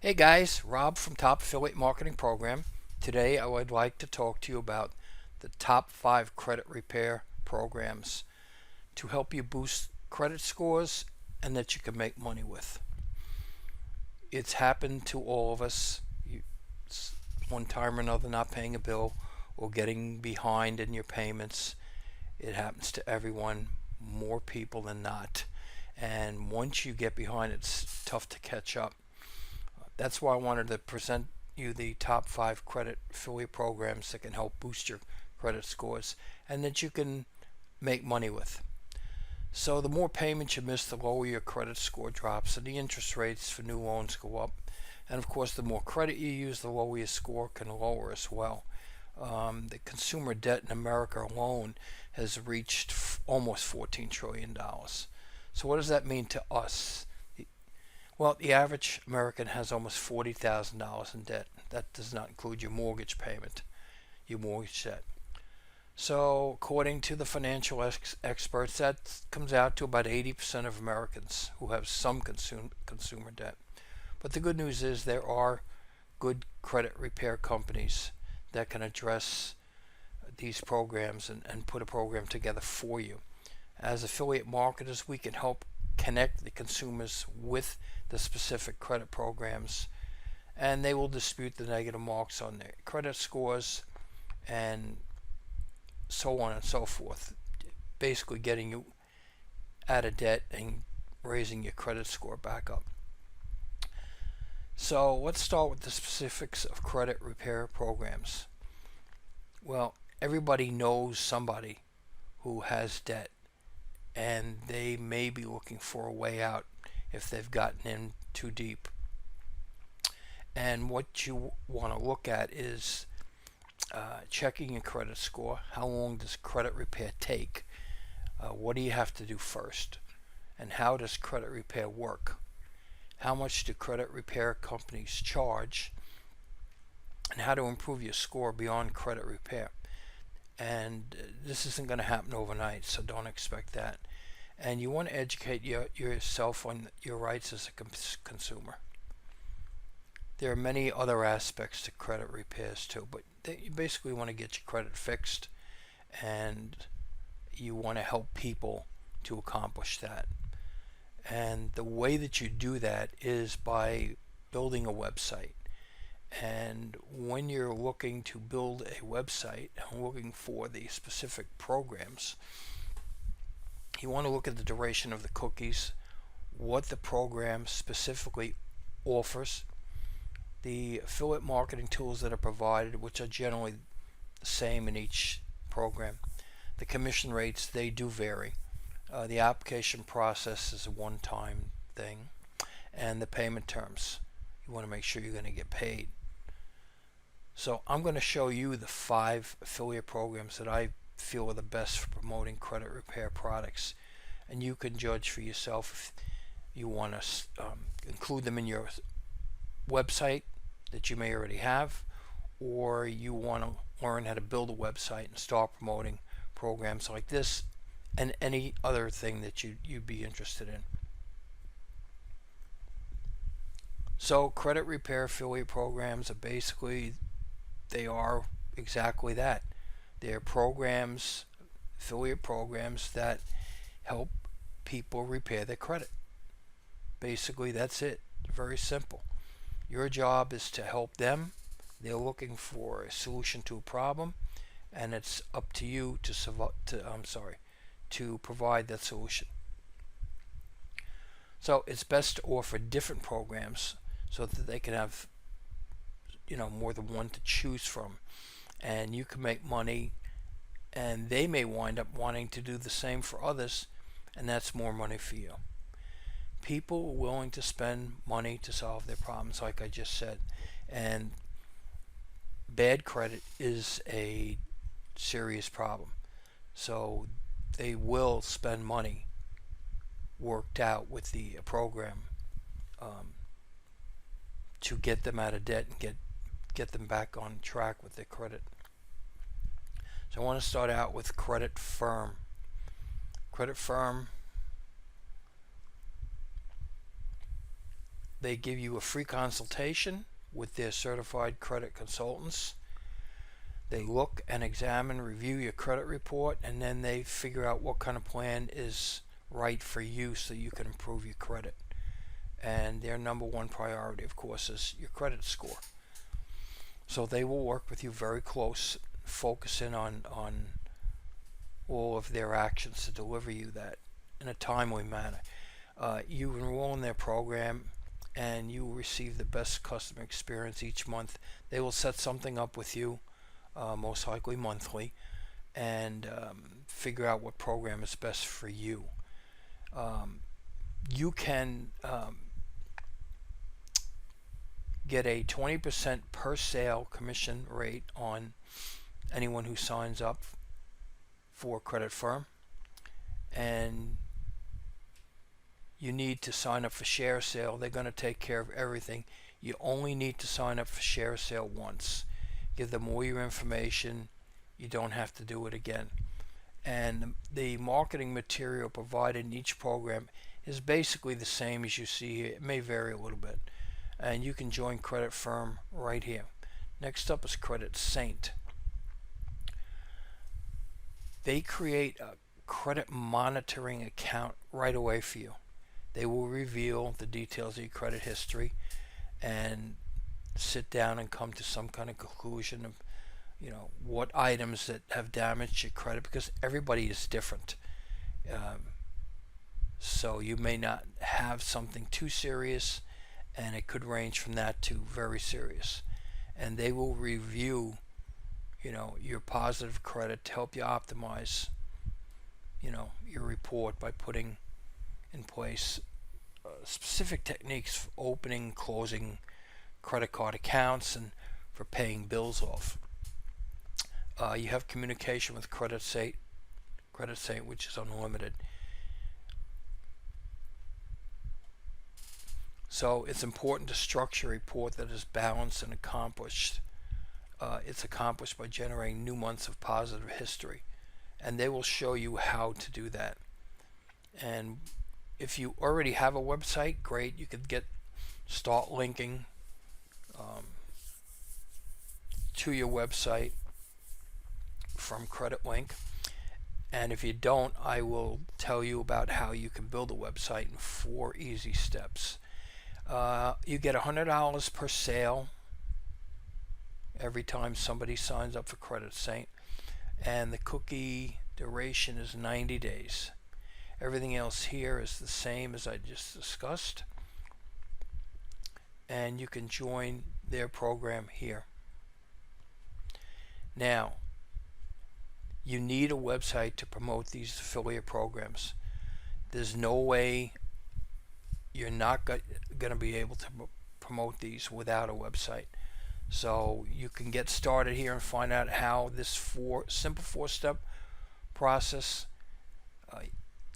Hey guys, Rob from Top Affiliate Marketing Program. Today I would like to talk to you about the top 5 credit repair programs to help you boost credit scores and that you can make money with. It's happened to all of us. One time or another not paying a bill or getting behind in your payments. It happens to everyone, more people than not. And once you get behind, it's tough to catch up. That's why I wanted to present you the top 5 credit affiliate programs that can help boost your credit scores and that you can make money with. So the more payments you miss, the lower your credit score drops, and the interest rates for new loans go up. And of course, the more credit you use, the lower your score can lower as well. The consumer debt in America alone has reached almost $14 trillion. So what does that mean to us? Well, the average American has almost $40,000 in debt. That does not include your mortgage payment, your mortgage debt. So, according to the financial experts, that comes out to about 80% of Americans who have some consumer debt. But the good news is there are good credit repair companies that can address these programs and put a program together for you. As affiliate marketers, we can help connect the consumers with the specific credit programs, and they will dispute the negative marks on their credit scores and so on and so forth, basically getting you out of debt and raising your credit score back up. So let's start with the specifics of credit repair programs. Well, everybody knows somebody who has debt, and they may be looking for a way out if they've gotten in too deep. And what you want to look at is checking your credit score. How long does credit repair take? What do you have to do first? And how does credit repair work? How much do credit repair companies charge? And how to improve your score beyond credit repair. And this isn't going to happen overnight, so don't expect that. And you want to educate yourself on your rights as a consumer. There are many other aspects to credit repairs too, but you basically want to get your credit fixed, and you want to help people to accomplish that. And the way that you do that is by building a website. And when you're looking to build a website and looking for the specific programs, you want to look at the duration of the cookies, what the program specifically offers, the affiliate marketing tools that are provided, which are generally the same in each program. The commission rates, they do vary. The application process is a one-time thing, and the payment terms. You want to make sure you're going to get paid. So I'm going to show you the 5 affiliate programs that I feel are the best for promoting credit repair products, and you can judge for yourself if you want to include them in your website that you may already have, or you want to learn how to build a website and start promoting programs like this and any other thing that you'd be interested in. So credit repair affiliate programs are basically, they are exactly that. They're programs, affiliate programs that help people repair their credit. Basically, that's it. Very simple. Your job is to help them. They're looking for a solution to a problem, and it's up to you to provide that solution. So it's best to offer different programs so that they can have more than one to choose from, and you can make money, and they may wind up wanting to do the same for others, and that's more money for you. People are willing to spend money to solve their problems, like I just said, and bad credit is a serious problem. So they will spend money worked out with the program to get them out of debt and get them back on track with their credit. So I want to start out with Credit Firm. Credit Firm They give you a free consultation with their certified credit consultants. They look and examine, review your credit report, and then they figure out what kind of plan is right for you so you can improve your credit. And their number one priority, of course, is your credit score. So they will work with you very close, focusing on all of their actions to deliver you that in a timely manner. You enroll in their program and you will receive the best customer experience each month. They will set something up with you, most likely monthly, and figure out what program is best for you. You can get a 20% per sale commission rate on anyone who signs up for Credit Firm, and you need to sign up for Share Sale. They're going to take care of everything. You only need to sign up for Share Sale once. Give them all your information. You don't have to do it again. And the marketing material provided in each program is basically the same as you see here. It may vary a little bit. And you can join Credit Firm right here. Next up is Credit Saint. They create a credit monitoring account right away for you. They will reveal the details of your credit history and sit down and come to some kind of conclusion of, what items that have damaged your credit, because everybody is different. So you may not have something too serious, and it could range from that to very serious. And they will review, your positive credit to help you optimize, your report by putting in place specific techniques for opening, closing credit card accounts and for paying bills off. You have communication with Credit Saint, which is unlimited. So it's important to structure a report that is balanced and accomplished. It's accomplished by generating new months of positive history, and they will show you how to do that. And if you already have a website, great. You could start linking to your website from Credit Link. And if you don't, I will tell you about how you can build a website in 4 easy steps. You get $100 per sale every time somebody signs up for Credit Saint, and the cookie duration is 90 days. Everything else here is the same as I just discussed, and you can join their program here. Now, you need a website to promote these affiliate programs. There's no way you're not going to be able to promote these without a website. So you can get started here and find out how this simple 4-step process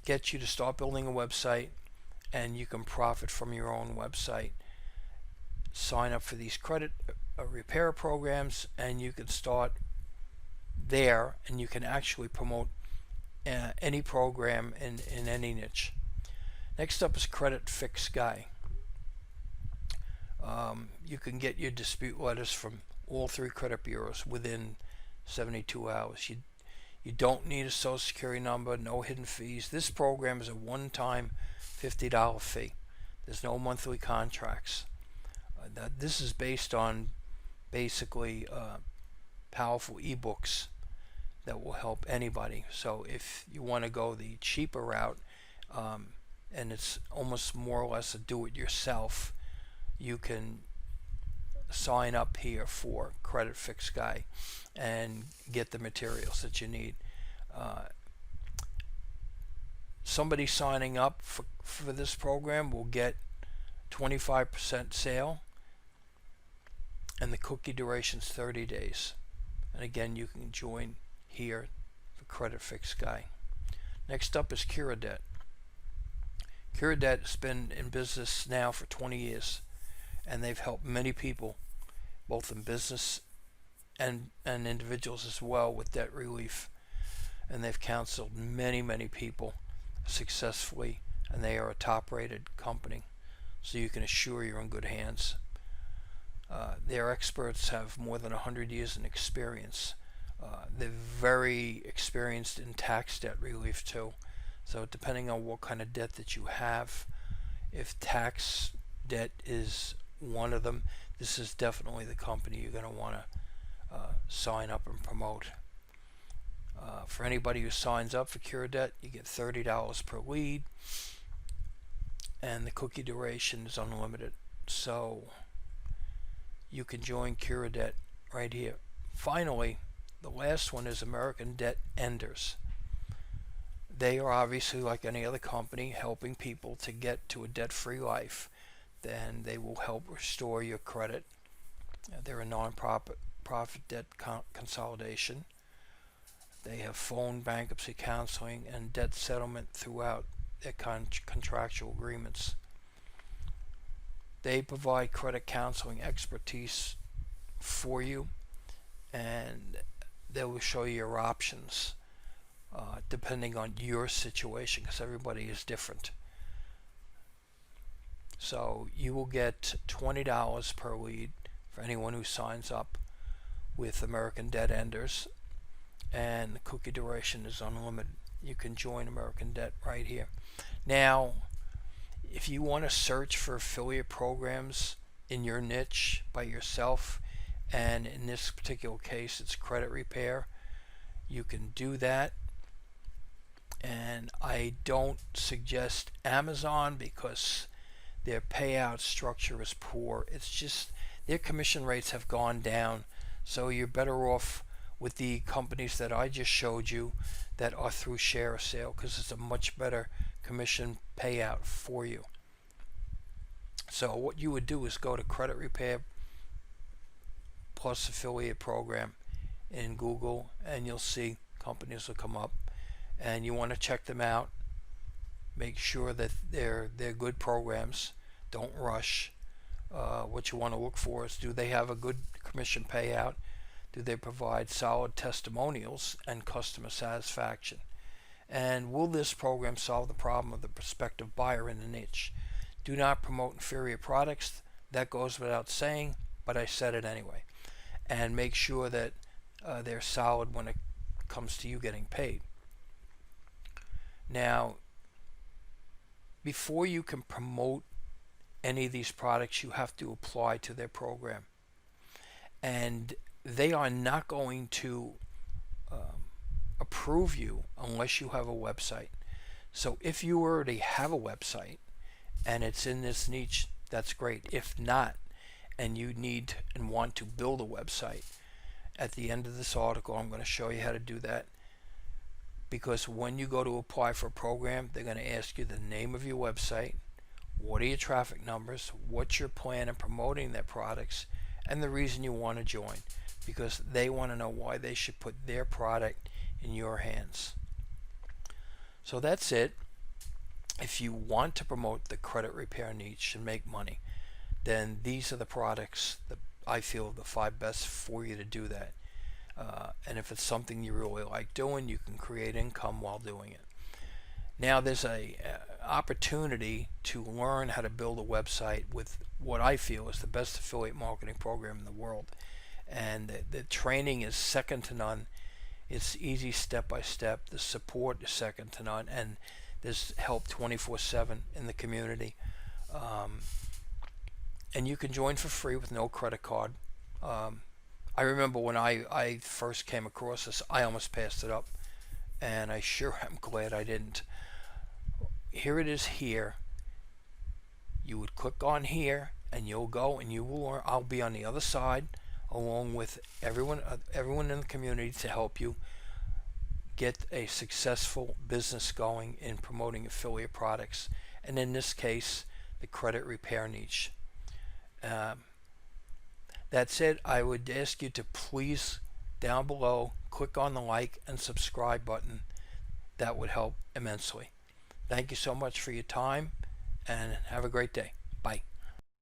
gets you to start building a website, and you can profit from your own website. Sign up for these credit repair programs, and you can start there, and you can actually promote any program in any niche. Next up is Credit Fix Guy. You can get your dispute letters from all 3 credit bureaus within 72 hours. You don't need a social security number, no hidden fees. This program is a one-time $50 fee. There's no monthly contracts. This is based on basically powerful ebooks that will help anybody. So if you want to go the cheaper route, and it's almost more or less a do-it-yourself, you can sign up here for Credit Fix Guy and get the materials that you need. Somebody signing up for this program will get 25% sale, and the cookie duration is 30 days. And again, you can join here for Credit Fix Guy. Next up is Curadet. Curadet has been in business now for 20 years, and they've helped many people, both in business and individuals as well, with debt relief. And they've counseled many people successfully, and they are a top-rated company. so you can assure you're in good hands. Their experts have more than 100 years in experience. They're very experienced in tax debt relief too. So depending on what kind of debt that you have, if tax debt is one of them, this is definitely the company you're going to want to sign up and promote. For anybody who signs up for Curadet, you get $30 per lead, and the cookie duration is unlimited. So you can join Curadet right here. Finally, the last one is American Debt Enders. They are obviously, like any other company, helping people to get to a debt-free life. Then they will help restore your credit. They're a non-profit debt consolidation. They have phone bankruptcy counseling and debt settlement throughout their contractual agreements. They provide credit counseling expertise for you, and they will show you your options depending on your situation, because everybody is different. So you will get $20 per lead for anyone who signs up with American Debt Enders, and the cookie duration is unlimited. You can join American Debt right here. Now, if you want to search for affiliate programs in your niche by yourself, and in this particular case it's credit repair, you can do that. And I don't suggest Amazon because their payout structure is poor. It's just their commission rates have gone down, so you're better off with the companies that I just showed you that are through share a sale, because it's a much better commission payout for you. So what you would do is go to Credit Repair Plus Affiliate Program in Google, and you'll see companies will come up, and you want to check them out. Make sure that they're good programs. Don't rush. What you want to look for is, do they have a good commission payout? Do they provide solid testimonials and customer satisfaction? And will this program solve the problem of the prospective buyer in the niche? Do not promote inferior products. That goes without saying, but I said it anyway. And make sure that they're solid when it comes to you getting paid. Now, before you can promote any of these products, you have to apply to their program. And they are not going to approve you unless you have a website. So if you already have a website and it's in this niche, that's great. If not, and you need and want to build a website, at the end of this article I'm going to show you how to do that. Because when you go to apply for a program, they're going to ask you the name of your website, what are your traffic numbers, what's your plan in promoting their products, and the reason you want to join, because they want to know why they should put their product in your hands. So that's it. If you want to promote the credit repair niche and make money, then these are the products that I feel are the 5 best for you to do that. And if it's something you really like doing, you can create income while doing it. Now there's a opportunity to learn how to build a website with what I feel is the best affiliate marketing program in the world. And the training is second to none. It's easy step by step. The support is second to none. And there's help 24/7 in the community. And you can join for free with no credit card. I remember when I first came across this, I almost passed it up, and I sure am glad I didn't. Here it is here. You would click on here, and you'll go, and you will learn. I'll be on the other side, along with everyone in the community, to help you get a successful business going in promoting affiliate products, and in this case, the credit repair niche. That said, I would ask you to please, down below, click on the like and subscribe button. That would help immensely. Thank you so much for your time, and have a great day. Bye.